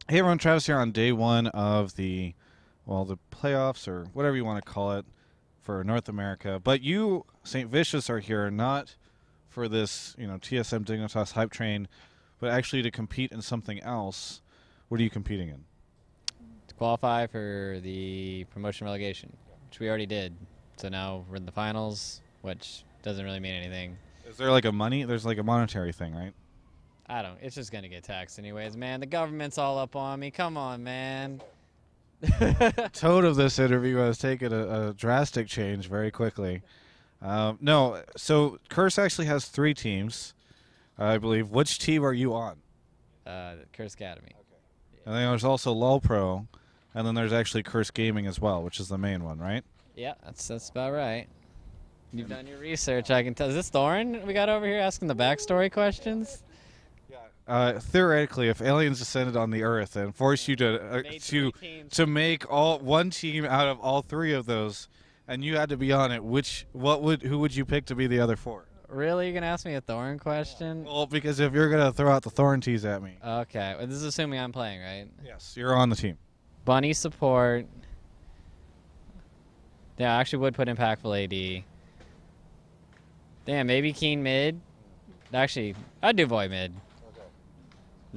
Hey everyone, Travis here on day one of the playoffs or whatever you want to call it for North America. But you, St. Vicious, are here not for this, TSM Dignitas hype train, but actually to compete in something else. What are you competing in? To qualify for the promotion relegation, which we already did. So now we're in the finals, which doesn't really mean anything. Is there like a money? There's like a monetary thing, right? I don't. It's just gonna get taxed anyways, man. The government's all up on me. Come on, man. Tone of this interview has taken a drastic change very quickly. No, so Curse actually has three teams, I believe. Which team are you on? Curse Academy. And then there's also LOL Pro, and then there's actually Curse Gaming as well, which is the main one, right? Yeah, that's about right. You've done your research, I can tell. Is this Thorin we got over here asking the backstory questions? Theoretically, if aliens descended on the Earth and forced you Made three teams. to make all one team out of all three of those, and you had to be on it, who would you pick to be the other four? Really, you gonna ask me a Thorin question? Well, because if you're gonna throw out the Thorn teas at me, Okay, well, this is assuming I'm playing, right? yes, you're on the team. Bunny support. Yeah, I actually would put impactful AD. Damn, maybe Keen mid. Actually, I'd do Void mid.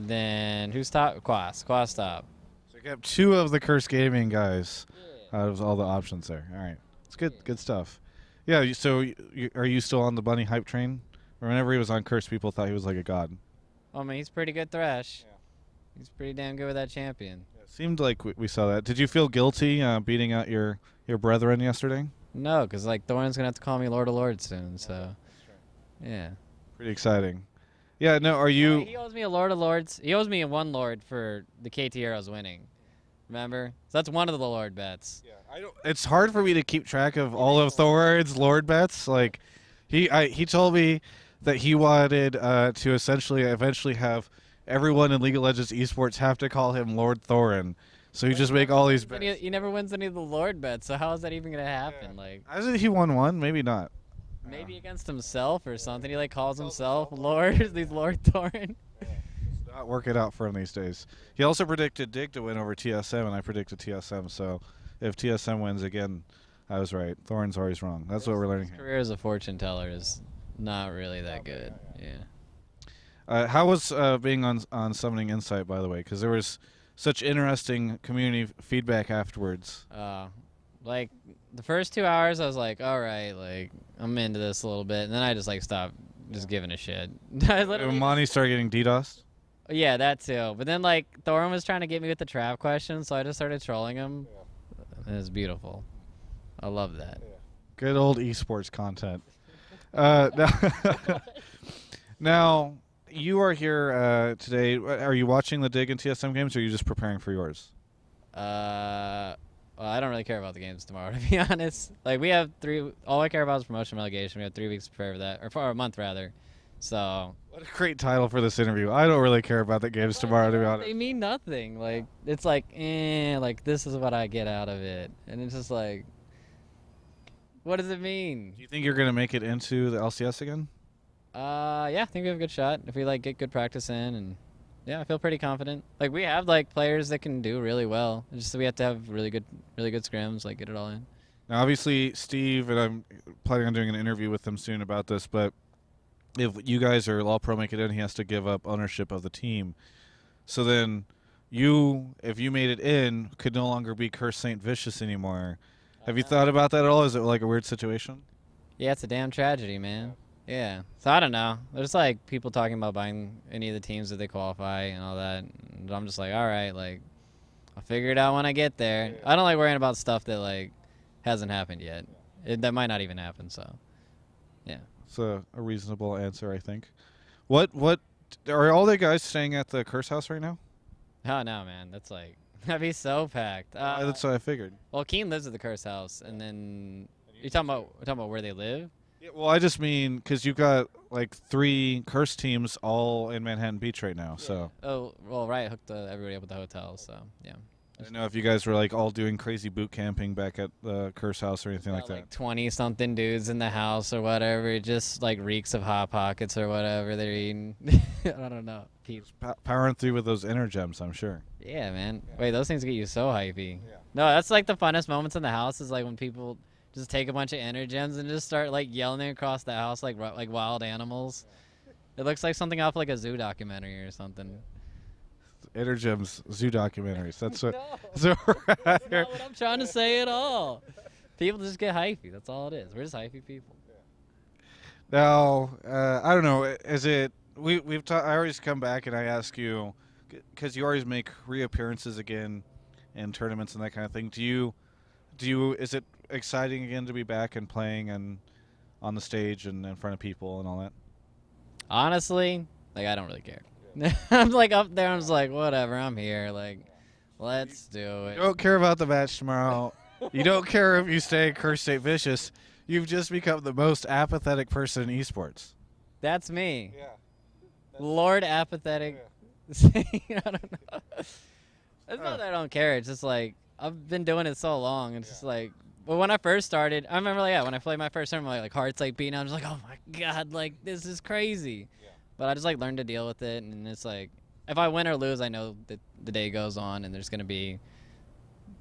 Then who's top? Quas top. So you got two of the Curse Gaming guys out of all the options there. All right, it's good stuff. Yeah. Are you still on the Bunny hype train? Whenever he was on Curse, people thought he was like a god. I mean, he's pretty good Thresh. He's pretty damn good with that champion. It seemed like we saw that. Did you feel guilty beating out your brethren yesterday? No, because like Thorin's gonna have to call me Lord of Lords soon, so yeah. Pretty exciting. Yeah, no, are you... He owes me a Lord of Lords. He owes me a one Lord for the KT Heroes winning. Remember? So that's one of the Lord bets. Yeah, I don't... It's hard for me to keep track of all of Thorin's Lord bets. Like, he told me that he wanted to eventually have everyone in League of Legends esports have to call him Lord Thorin. So you just make all these bets. He never wins any of the Lord bets, so how is that even gonna happen? Yeah. Like, Hasn't he won one? Maybe not. maybe against himself or something. He like calls himself Lord. He's Lord Thorin. Does not work it out for him these days. He also predicted Dig to win over TSM, and I predicted TSM. So if TSM wins again, I was right. Thorin's always wrong. That's what we're learning His here. career as a fortune teller is not really that good. Yeah. How was being on Summoning Insight, by the way? Because there was such interesting community feedback afterwards. Like the first 2 hours, I was like, all right, like I'm into this a little bit, and then I just like stopped just giving a shit. I literally When Monty started getting DDoS. yeah, that too. But then like Thorin was trying to get me with the trap question, so I just started trolling him. And it was beautiful. I love that. Good old esports content. Now, now, you are here today. Are you watching the Dig and TSM games, or are you just preparing for yours? Well, I don't really care about the games tomorrow, to be honest. Like we have all I care about is promotion relegation. We have 3 weeks to prepare for that, or for a month rather. So What a great title for this interview. I don't really care about the games tomorrow, to be honest. they mean nothing. Like it's like, like this is what I get out of it, and it's just like, what does it mean? Do you think you're going to make it into the LCS again? Yeah, I think we have a good shot if we like get good practice in, and yeah, I feel pretty confident. Like we have like players that can do really well. It's just that we have to have really good scrims, like get it all in. Now, obviously, Steve, and I'm planning on doing an interview with him soon about this, but if you guys or Law Pro make it in, he has to give up ownership of the team. So then if you made it in, could no longer be Curse St. Vicious anymore. Have you thought about that at all? Is it like a weird situation? Yeah, it's a damn tragedy, man. Yeah. So I don't know. There's like people talking about buying any of the teams that they qualify and all that. And I'm just like, all right, like I'll figure it out when I get there. I don't like worrying about stuff that like hasn't happened yet. That might not even happen. So, yeah. It's a reasonable answer, I think. What are all the guys staying at the Curse House right now? Oh no, man. That's like that'd be so packed. That's what I figured. Well, Keen lives at the Curse House, and then you're talking about where they live. Yeah, well, I just mean because you've got like 3 Curse teams all in Manhattan Beach right now. So. Oh well, right. Hooked everybody up with the hotel. So yeah. I don't know if you guys were like all doing crazy boot camping back at the Curse House or anything like that. Like 20-something dudes in the house or whatever. It just like reeks of Hot Pockets or whatever they're eating. I don't know. Powering through with those inner gems, I'm sure. Yeah, man. Wait, those things get you so hypey. Yeah. No, that's like the funnest moments in the house is like when people just take a bunch of Energems and just start like yelling across the house like wild animals. It looks like something off like a zoo documentary or something. Energems zoo documentaries. That's what. No, So that's not what I'm trying to say at all. People just get hypey. That's all it is. We're just hypey people. Now, I don't know. Is it? I always come back and I ask you, because you always make reappearances again in tournaments and that kind of thing. Do you? Is it exciting again to be back and playing and on the stage and in front of people and all that? Honestly, like I don't really care. I'm like up there. I'm just like whatever. I'm here. Like, let's do it. You don't care about the match tomorrow. You don't care if you stay Curse St. Vicious. You've just become the most apathetic person in esports. That's me. Yeah. Lord apathetic. Yeah. I don't know. It's not that I don't care. It's just like I've been doing it so long. It's just like, well, when I first started, I remember like, when I played my first tournament, like heart's like beating. I was like, oh my god, like this is crazy. Yeah. But I just like learned to deal with it, and it's like, if I win or lose, I know that the day goes on, and there's gonna be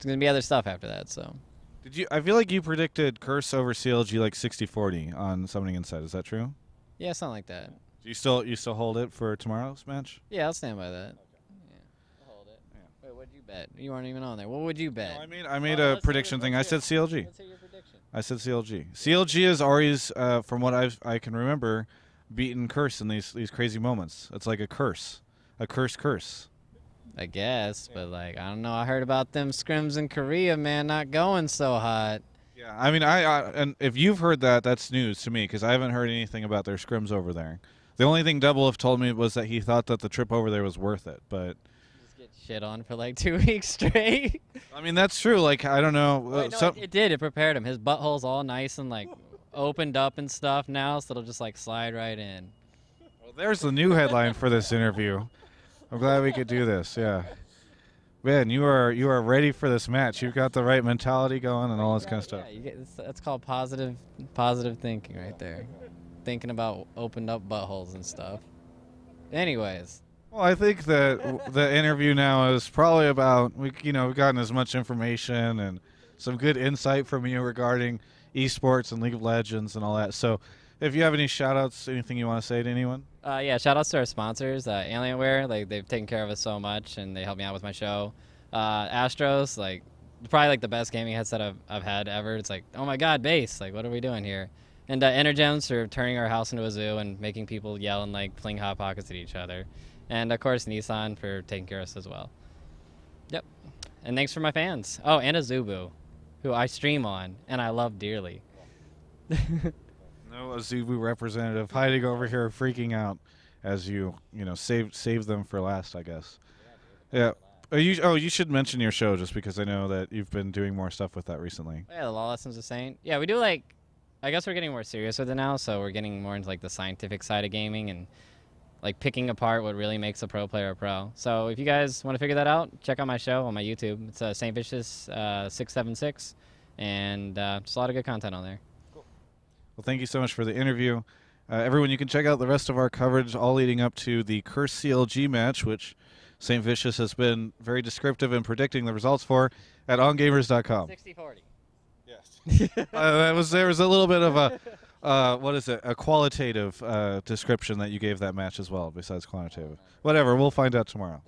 other stuff after that. So. Did you? I feel like you predicted Curse over CLG like 60-40 on Summoning Insight. Is that true? Yeah, something like that. Do you still hold it for tomorrow's match? Yeah, I'll stand by that. Okay. Yeah, I'll hold it. Yeah. Wait, what'd you bet? You weren't even on there. What would you bet? No, I made a prediction thing. I said CLG. Let's hear your prediction. I said CLG. CLG is always, from what I can remember, beaten Curse in these crazy moments. It's like a curse. Curse. I guess, but like I don't know. I heard about them scrims in Korea, man, not going so hot. Yeah, I mean, and if you've heard that, that's news to me because I haven't heard anything about their scrims over there. The only thing Double have told me was that he thought that the trip over there was worth it, but just get shit on for like 2 weeks straight. I mean, that's true. Like I don't know. Wait, no, it did. It prepared him. His butthole's all nice and like opened up and stuff now, so it'll just like slide right in. Well, there's the new headline for this interview. I'm glad we could do this. Yeah, man, you are ready for this match. You've got the right mentality going and all this kind of stuff. Yeah, that's called positive thinking right there. Thinking about opened up buttholes and stuff. Anyways. Well, I think that the interview now is probably about we've gotten as much information and some good insight from you regarding esports and League of Legends and all that. So, if you have any shout-outs, anything you want to say to anyone? Yeah, shout-outs to our sponsors, Alienware. Like, they've taken care of us so much, and they helped me out with my show. Astros, like, probably, like, the best gaming headset I've had ever. It's like, oh, my God, bass. Like, what are we doing here? And Energems for turning our house into a zoo and making people yell and, like, fling Hot Pockets at each other. And, of course, Nissan for taking care of us as well. Yep. And thanks for my fans. Oh, and Azubu, who I stream on, and I love dearly. No Azubu representative hiding over here freaking out as you save them for last, I guess. Yeah. You should mention your show just because I know that you've been doing more stuff with that recently. Yeah, the Law Lessons of Saint. Yeah, we do like, I guess we're getting more serious with it now, so we're getting more into like the scientific side of gaming and like picking apart what really makes a pro player a pro. So if you guys want to figure that out, check out my show on my YouTube. It's St. Vicious 676, and just a lot of good content on there. Well, thank you so much for the interview. Everyone, you can check out the rest of our coverage all leading up to the Curse CLG match, which St. Vicious has been very descriptive in predicting the results for at ongamers.com. 60-40. Yes. There was a little bit of a qualitative description that you gave that match as well, besides quantitative. Whatever, we'll find out tomorrow.